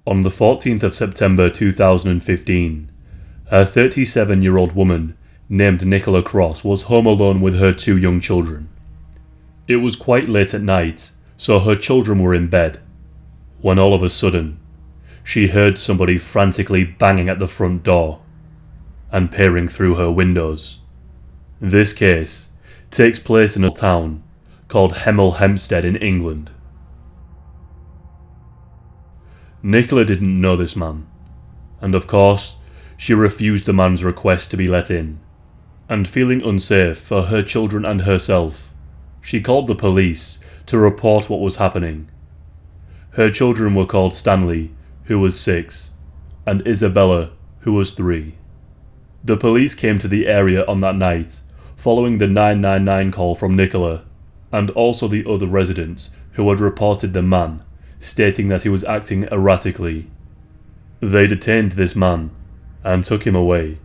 On the 14th of September 2015, a 37-year-old woman named Nicola Cross was home alone with her two young children. It was quite late at night, so her children were in bed, when all of a sudden, she heard somebody frantically banging at the front door and peering through her windows. This case takes place in a town called Hemel Hempstead in England. Nicola didn't know this man, and of course, she refused the man's request to be let in, and feeling unsafe for her children and herself, she called the police to report what was happening. Her children were called Stanley, who was 6, and Isabella, who was 3. The police came to the area on that night, following the 999 call from Nicola, and also the other residents who had reported the man, stating that he was acting erratically. They detained this man and took him away.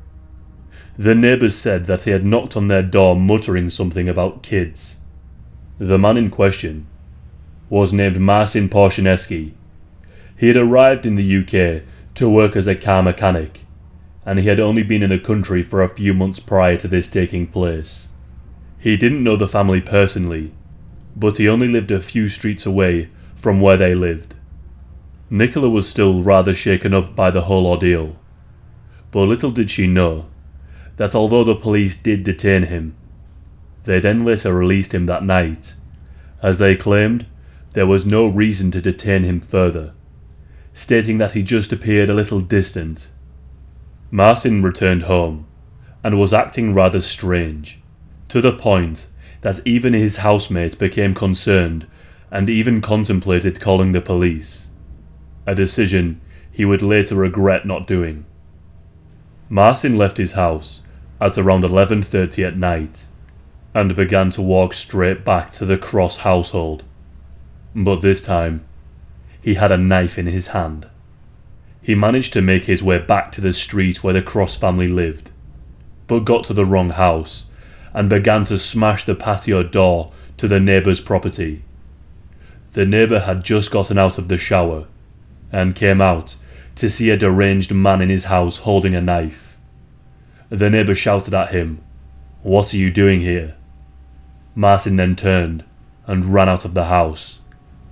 The neighbours said that he had knocked on their door muttering something about kids. The man in question was named Marcin Porszynski. He had arrived in the UK to work as a car mechanic, and he had only been in the country for a few months prior to this taking place. He didn't know the family personally, but he only lived a few streets away from where they lived. Nicola was still rather shaken up by the whole ordeal, but little did she know that although the police did detain him, they then later released him that night, as they claimed there was no reason to detain him further, stating that he just appeared a little distant. Marcin returned home and was acting rather strange, to the point that even his housemate became concerned and even contemplated calling the police, a decision he would later regret not doing. Marcin left his house at around 11:30 at night and began to walk straight back to the Cross household, but this time he had a knife in his hand. He managed to make his way back to the street where the Cross family lived, but got to the wrong house and began to smash the patio door to the neighbour's property. The neighbour had just gotten out of the shower and came out to see a deranged man in his house holding a knife. The neighbour shouted at him, "What are you doing here?" Marcin then turned and ran out of the house.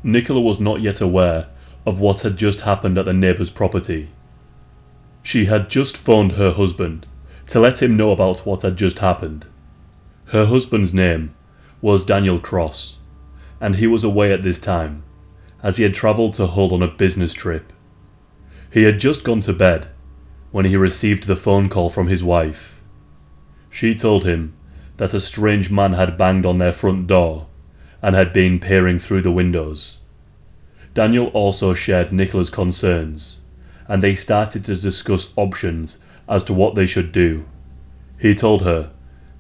Nicola was not yet aware of what had just happened at the neighbour's property. She had just phoned her husband to let him know about what had just happened. Her husband's name was Nicola Cross, and he was away at this time, as he had travelled to Hull on a business trip. He had just gone to bed when he received the phone call from his wife. She told him that a strange man had banged on their front door and had been peering through the windows. Daniel also shared Nicola's concerns, and they started to discuss options as to what they should do. He told her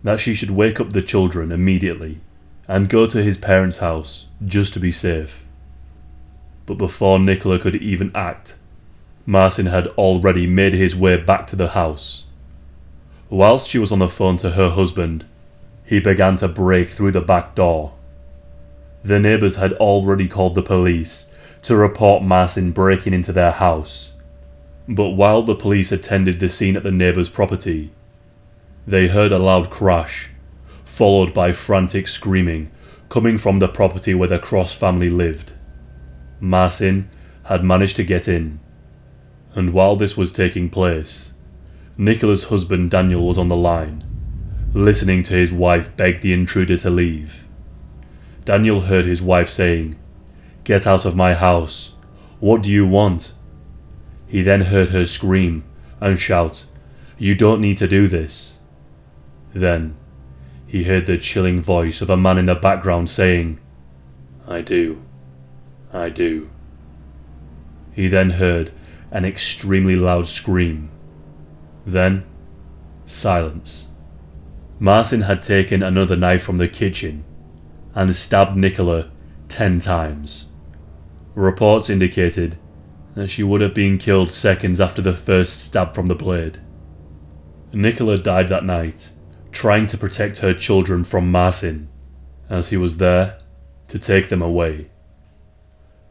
that she should wake up the children immediately and go to his parents' house just to be safe. But before Nicola could even act, Marcin had already made his way back to the house. Whilst she was on the phone to her husband, he began to break through the back door. The neighbours had already called the police to report Marcin breaking into their house, but while the police attended the scene at the neighbour's property, they heard a loud crash, followed by frantic screaming coming from the property where the Cross family lived. Marcin had managed to get in, and while this was taking place, Nicola's husband Daniel was on the line, listening to his wife beg the intruder to leave. Daniel heard his wife saying, "Get out of my house. What do you want?" He then heard her scream and shout, "You don't need to do this." Then he heard the chilling voice of a man in the background saying, I do. He then heard an extremely loud scream. Then, silence. Marcin had taken another knife from the kitchen and stabbed Nicola 10 times. Reports indicated that she would have been killed seconds after the first stab from the blade. Nicola died that night, trying to protect her children from Marcin, as he was there to take them away.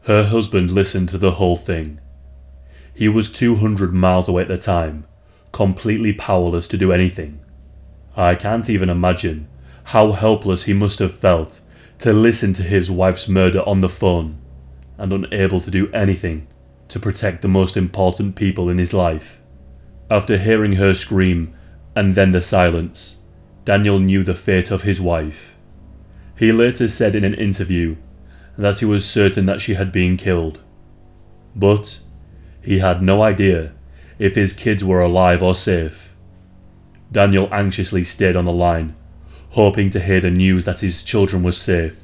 Her husband listened to the whole thing. He was 200 miles away at the time, completely powerless to do anything. I can't even imagine how helpless he must have felt to listen to his wife's murder on the phone and unable to do anything to protect the most important people in his life. After hearing her scream and then the silence, Daniel knew the fate of his wife. He later said in an interview that he was certain that she had been killed, but he had no idea if his kids were alive or safe. Daniel anxiously stayed on the line, hoping to hear the news that his children were safe.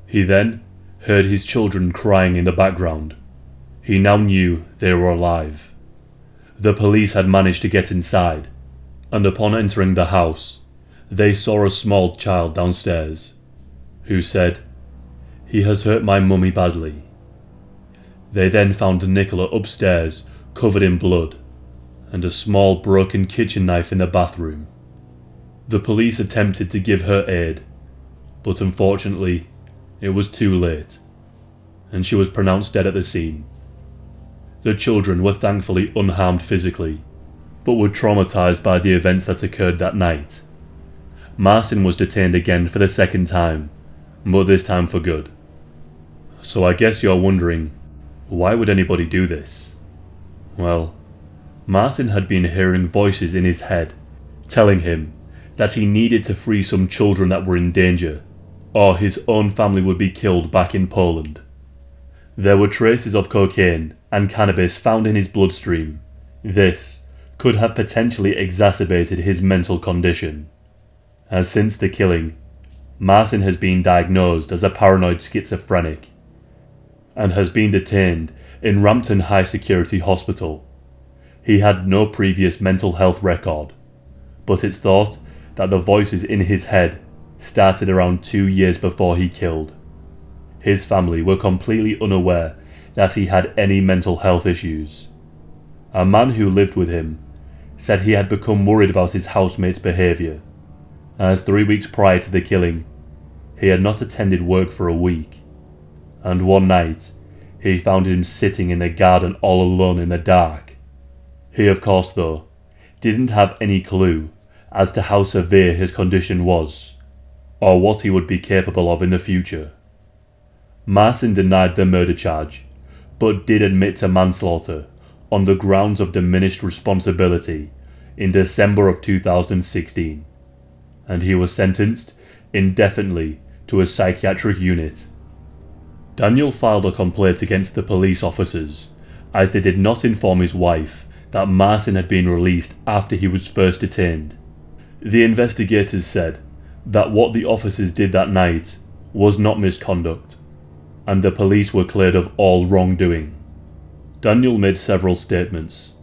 He then heard his children crying in the background. He now knew they were alive. The police had managed to get inside, and upon entering the house, they saw a small child downstairs, who said, "He has hurt my mummy badly." They then found Nicola upstairs, covered in blood, and a small broken kitchen knife in the bathroom. The police attempted to give her aid, but unfortunately, it was too late, and she was pronounced dead at the scene. The children were thankfully unharmed physically, but were traumatized by the events that occurred that night. Marcin was detained again for the second time, but this time for good. So I guess you're wondering, why would anybody do this? Well, Marcin had been hearing voices in his head, telling him that he needed to free some children that were in danger, or his own family would be killed back in Poland. There were traces of cocaine and cannabis found in his bloodstream. This could have potentially exacerbated his mental condition, as since the killing, Marcin has been diagnosed as a paranoid schizophrenic and has been detained in Rampton High Security Hospital. He had no previous mental health record, but it's thought that the voices in his head started around 2 years before he killed. His family were completely unaware that he had any mental health issues. A man who lived with him said he had become worried about his housemate's behaviour, as 3 weeks prior to the killing, he had not attended work for a week, and one night he found him sitting in the garden all alone in the dark. He, of course, though, didn't have any clue as to how severe his condition was, or what he would be capable of in the future. Marcin denied the murder charge, but did admit to manslaughter on the grounds of diminished responsibility in December of 2016, and he was sentenced indefinitely to a psychiatric unit. Daniel filed a complaint against the police officers, as they did not inform his wife that Marcin had been released after he was first detained. The investigators said that what the officers did that night was not misconduct, and the police were cleared of all wrongdoing. Daniel made several statements.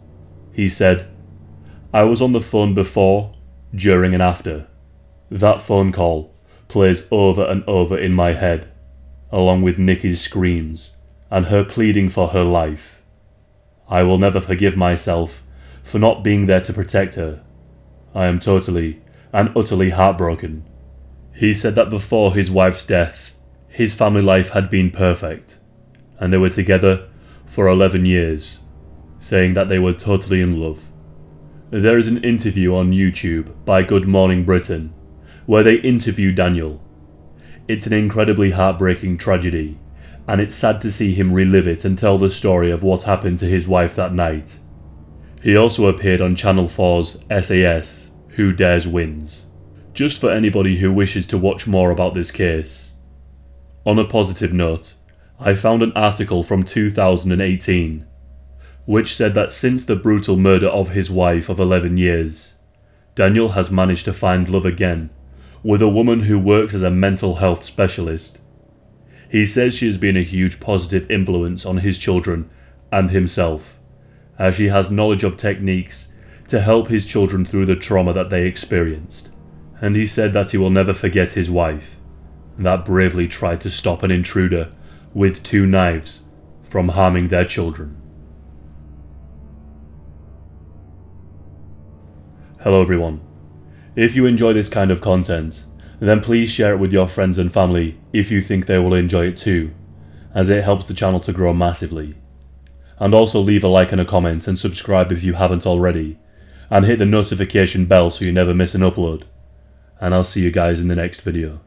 He said, "I was on the phone before, during and after. That phone call plays over and over in my head, along with Nikki's screams and her pleading for her life. I will never forgive myself for not being there to protect her. I am totally and utterly heartbroken." He said that before his wife's death, his family life had been perfect, and they were together for 11 years, saying that they were totally in love. There is an interview on YouTube by Good Morning Britain, where they interview Daniel. It's an incredibly heartbreaking tragedy, and it's sad to see him relive it and tell the story of what happened to his wife that night. He also appeared on Channel 4's SAS, Who Dares Wins, just for anybody who wishes to watch more about this case. On a positive note, I found an article from 2018, which said that since the brutal murder of his wife of 11 years, Daniel has managed to find love again with a woman who works as a mental health specialist. He says she has been a huge positive influence on his children and himself, as she has knowledge of techniques to help his children through the trauma that they experienced. And he said that he will never forget his wife, that bravely tried to stop an intruder with 2 knives from harming their children. Hello everyone. If you enjoy this kind of content, then please share it with your friends and family if you think they will enjoy it too, as it helps the channel to grow massively. and also leave a like and a comment and subscribe if you haven't already, and hit the notification bell so you never miss an upload, and I'll see you guys in the next video.